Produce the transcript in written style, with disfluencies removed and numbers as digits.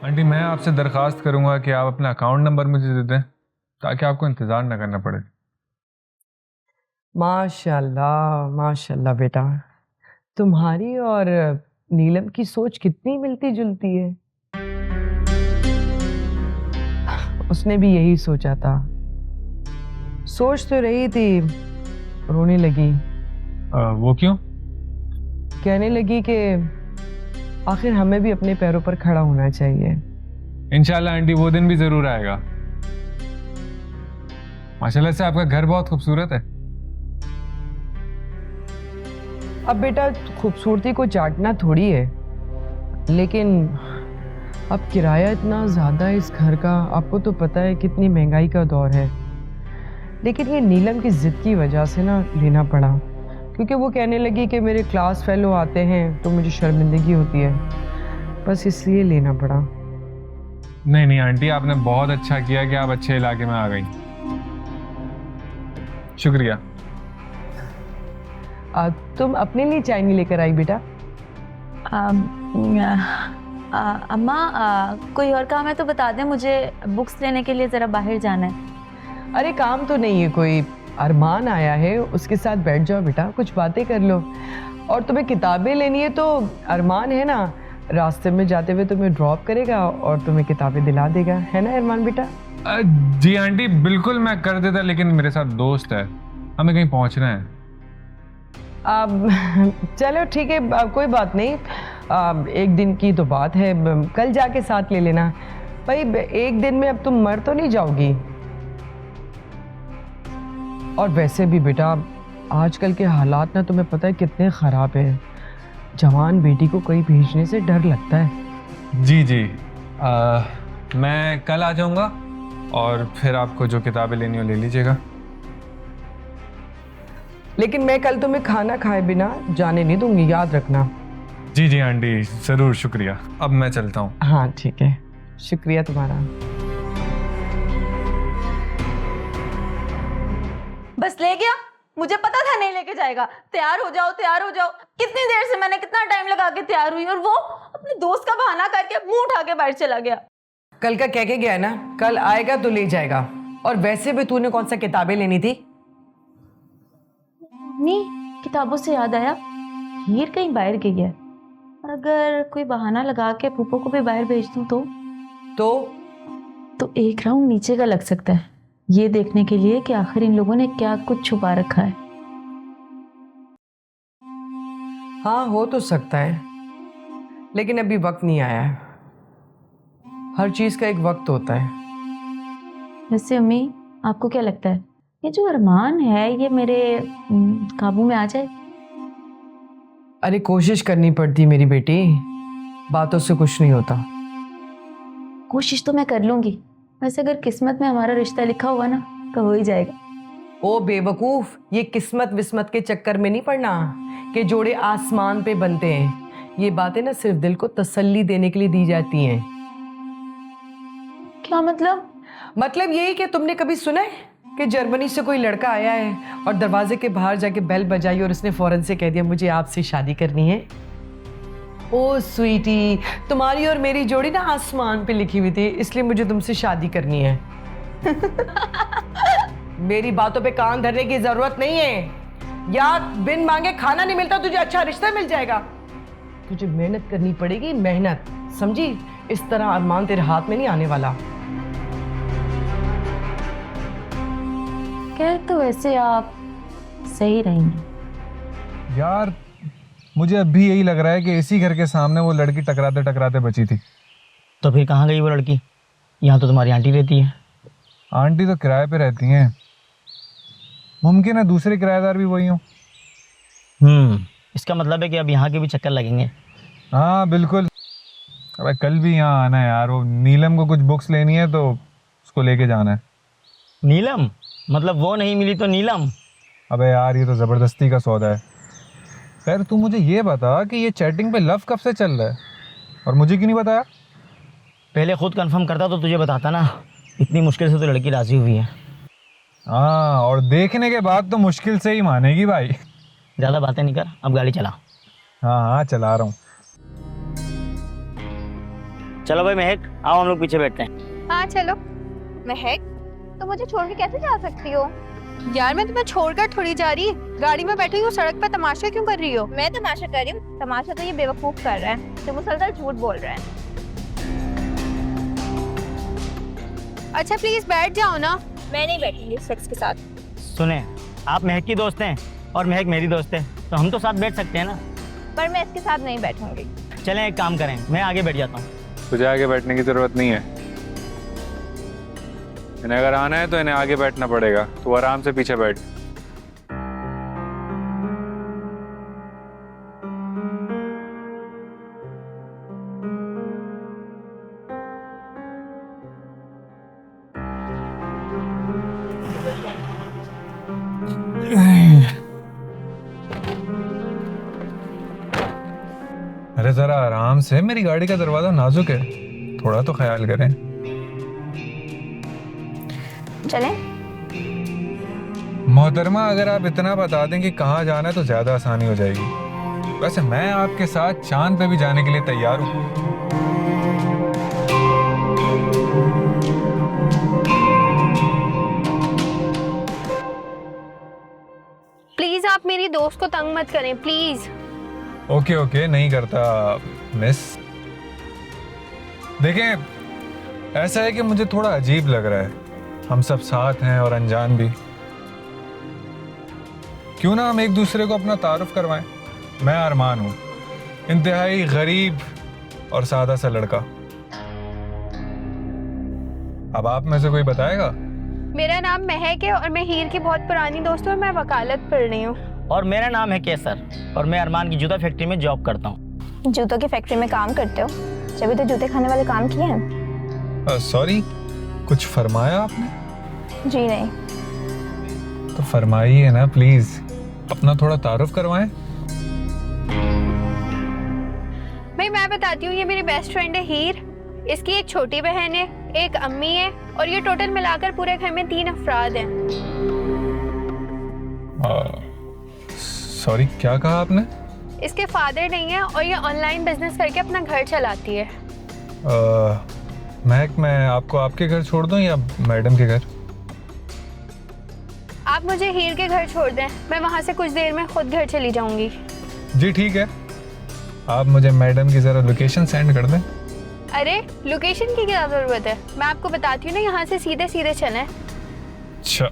Aunty मैं आपसे दरख्वास्त करूंगा कि आप अपना अकाउंट नंबर मुझे दे दें ताकि आपको इंतज़ार न करना पड़े। माशाल्लाह माशाल्लाह बेटा, तुम्हारी और नीलम की सोच कितनी मिलती जुलती है। उसने भी यही सोचा था। सोच तो रही थी, रोने लगी। वो क्यों? कहने लगी कि आखिर हमें भी अपने पैरों पर खड़ा होना चाहिए। इंशाल्लाह आंटी वो दिन भी जरूर आएगा। माशाल्लाह से आपका घर बहुत खूबसूरत है। अब बेटा खूबसूरती को चाटना थोड़ी है, लेकिन अब किराया इतना ज़्यादा है इस घर का, आपको तो पता है कितनी महंगाई का दौर है। लेकिन ये नीलम की ज़िद की वजह से ना लेना पड़ा, क्योंकि वो कहने लगी कि मेरे क्लास फेलो आते हैं तो मुझे शर्मिंदगी होती है, बस इसलिए लेना पड़ा। नहीं नहीं आंटी, आपने बहुत अच्छा किया कि आप अच्छे इलाके में आ गई। शुक्रिया। तुम अपने लिए चाय नहीं लेकर आई बेटा? अम्मा कोई और काम है तो बता दें, मुझे बुक्स लेने के लिए ज़रा बाहर जाना है। अरे काम तो नहीं है कोई, अरमान आया है, उसके साथ बैठ जाओ बेटा, कुछ बातें कर लो। और तुम्हें किताबें लेनी है तो अरमान है ना, रास्ते में जाते हुए तुम्हें ड्रॉप करेगा और तुम्हें किताबें दिला देगा, है ना अरमान बेटा? जी आंटी बिल्कुल मैं कर देता, लेकिन मेरे साथ दोस्त है, हमें कहीं पहुंचना है। चलो ठीक है, कोई बात नहीं। एक दिन की तो बात है, कल जाके साथ ले लेना भाई। एक दिन में अब तुम मर तो नहीं जाओगी। और वैसे भी बेटा आजकल के हालात ना तुम्हें पता है कितने ख़राब हैं, जवान बेटी को कहीं भेजने से डर लगता है। जी जी, मैं कल आ जाऊंगा और फिर आपको जो किताबें लेनी हो ले लीजिएगा। लेकिन मैं कल तुम्हें खाना खाए बिना जाने नहीं दूंगी, याद रखना। जी जी आंटी ज़रूर, शुक्रिया। अब मैं चलता हूँ। हाँ ठीक है, शुक्रिया तुम्हारा। बस ले गया, मुझे पता था नहीं लेके जाएगा। तैयार हो जाओ तैयार हो जाओ, कितनी देर से मैंने कितना टाइम लगा के तैयार हुई और वो अपने दोस्त का बहाना करके मुंह उठा के बाहर चला गया। कल का कह के गया ना, कल आएगा तो ले जाएगा। और वैसे भी तूने कौन सा किताबें लेनी थी? नहीं, किताबों से याद आया, हीर कहीं बाहर गई है, और अगर कोई बहाना लगा के फूफो को भी बाहर भेज दूं तो एक राउंड नीचे का लग सकता है, ये देखने के लिए कि आखिर इन लोगों ने क्या कुछ छुपा रखा है। हाँ हो तो सकता है, लेकिन अभी वक्त नहीं आया है। हर चीज का एक वक्त होता है। वैसे अम्मी, आपको क्या लगता है ये जो अरमान है ये मेरे काबू में आ जाए? अरे कोशिश करनी पड़ती मेरी बेटी, बातों से कुछ नहीं होता। कोशिश तो मैं कर लूंगी, वैसे अगर किस्मत में हमारा रिश्ता लिखा हुआ ना तो हो ही जाएगा। ओ बेवकूफ, ये किस्मत विस्मत के चक्कर में नहीं पड़ना कि जोड़े आसमान पे बनते हैं। ये बातें ना सिर्फ दिल को तसल्ली देने के लिए दी जाती हैं। क्या मतलब? मतलब यही कि तुमने कभी सुना है कि जर्मनी से कोई लड़का आया है और दरवाजे के बाहर जाके बेल बजाई और उसने फौरन से कह दिया मुझे आपसे शादी करनी है? ओ स्वीटी, तुम्हारी और मेरी जोड़ी ना आसमान पे लिखी हुई थी, इसलिए मुझे तुमसे शादी करनी है। मेरी बातों पे कान धरने की जरूरत नहीं है। या बिन मांगे खाना नहीं मिलता तुझे अच्छा रिश्ता मिल जाएगा? तुझे मेहनत करनी पड़ेगी, मेहनत, समझी? इस तरह अरमान तेरे हाथ में नहीं आने वाला। कह तो वैसे आप सही रहेंगे। यार मुझे अभी यही लग रहा है कि इसी घर के सामने वो लड़की टकराते टकराते बची थी। तो फिर कहाँ गई वो लड़की? यहाँ तो तुम्हारी आंटी रहती है। आंटी तो किराए पे रहती हैं, मुमकिन है दूसरे किराएदार भी वही हों। इसका मतलब है कि अब यहाँ के भी चक्कर लगेंगे। हाँ बिल्कुल। अबे कल भी यहाँ आना है यार, वो नीलम को कुछ बुक्स लेनी है तो उसको लेके जाना है। नीलम? मतलब वो नहीं मिली तो नीलम? अबे यार ये तो ज़बरदस्ती का सौदा है। खैर तू मुझे ये बता कि ये चैटिंग पे लव कब से चल रहा है और मुझे क्यों नहीं बताया? पहले खुद कंफर्म करता तो तुझे बताता ना। इतनी मुश्किल से तो लड़की राजी हुई है। हाँ, और देखने के बाद तो मुश्किल से ही मानेगी भाई। ज़्यादा बातें नहीं कर, अब गाड़ी चला। हाँ हाँ चला रहा हूँ। चलो भाई महक, आओ हम लोग पीछे बैठते हैं। हाँ चलो। महक, तो मुझे छोड़ के कैसे जा सकती हो? यार मैं तुम्हें छोड़कर थोड़ी जा रही, गाड़ी में बैठी हूँ, सड़क पर तमाशा क्यों कर रही हो? मैं तमाशा कर रही हूँ? तमाशा तो ये बेवकूफ कर रहा है, तो मुसलसल झूठ बोल रहा है। अच्छा प्लीज बैठ जाओ ना। मैं नहीं बैठूंगी इस शख्स के साथ। सुने, आप महक की दोस्त हैं और महक मेरी दोस्त है, तो हम तो साथ बैठ सकते हैं ना। पर मैं इसके साथ नहीं बैठूंगी। चलें एक काम करें, मैं आगे बैठ जाता हूँ। तुझे आगे बैठने की ज़रूरत नहीं है। इन्हें अगर आना है तो इन्हें आगे बैठना पड़ेगा। तू आराम से पीछे बैठ। अरे जरा आराम से, मेरी गाड़ी का दरवाजा नाजुक है, थोड़ा तो ख्याल करें। चलें? मोहतरमा, अगर आप इतना बता दें कि कहाँ जाना है तो ज्यादा आसानी हो जाएगी। वैसे मैं आपके साथ चांद पे भी जाने के लिए तैयार हूँ। प्लीज आप मेरी दोस्त को तंग मत करें प्लीज। ओके ओके, नहीं करता मिस। देखें, ऐसा है कि मुझे थोड़ा अजीब लग रहा है, हम सब साथ हैं और अनजान भी। क्यों ना हम एक दूसरे को अपना तारुफ करवाएं। मैं अरमान हूँ, इंतहाई गरीब और सादा सा लड़का। अब आप में से कोई बताएगा? मेरा नाम महक है और मैं हीर की बहुत पुरानी दोस्त हूँ और मैं वकालत पढ़ रही हूँ। और मेरा नाम है कैसर और मैं अरमान की जूता फैक्ट्री में जॉब करता हूँ। जूतों की फैक्ट्री में काम करते हो? जब तो जूते खाने वाले काम किए हैं। सॉरी, कुछ फरमाया आपने? जी नहीं। तो फरमाइए ना प्लीज, अपना थोड़ा तारुफ करवाएं। भाई मैं बताती हूँ, ये मेरी बेस्ट फ्रेंड है हीर, इसकी एक छोटी बहन है, एक अम्मी है और ये टोटल मिलाकर पूरे घर में 3 अफराद हैं। सॉरी, क्या कहा आपने? इसके फादर नहीं है और ये ऑनलाइन बिजनेस करके अपना घर चलाती है। महक, मैं आपको आपके घर छोड़ दूं या मैडम के घर? आप मुझे हीर के घर छोड़ दें, मैं वहाँ से कुछ देर में खुद घर चली जाऊंगी। जी ठीक है, आप मुझे मैडम की ज़रा लोकेशन सेंड कर दें। अरे लोकेशन की क्या ज़रूरत है, मैं आपको बताती हूँ ना, यहाँ से सीधे सीधे चलें। अच्छा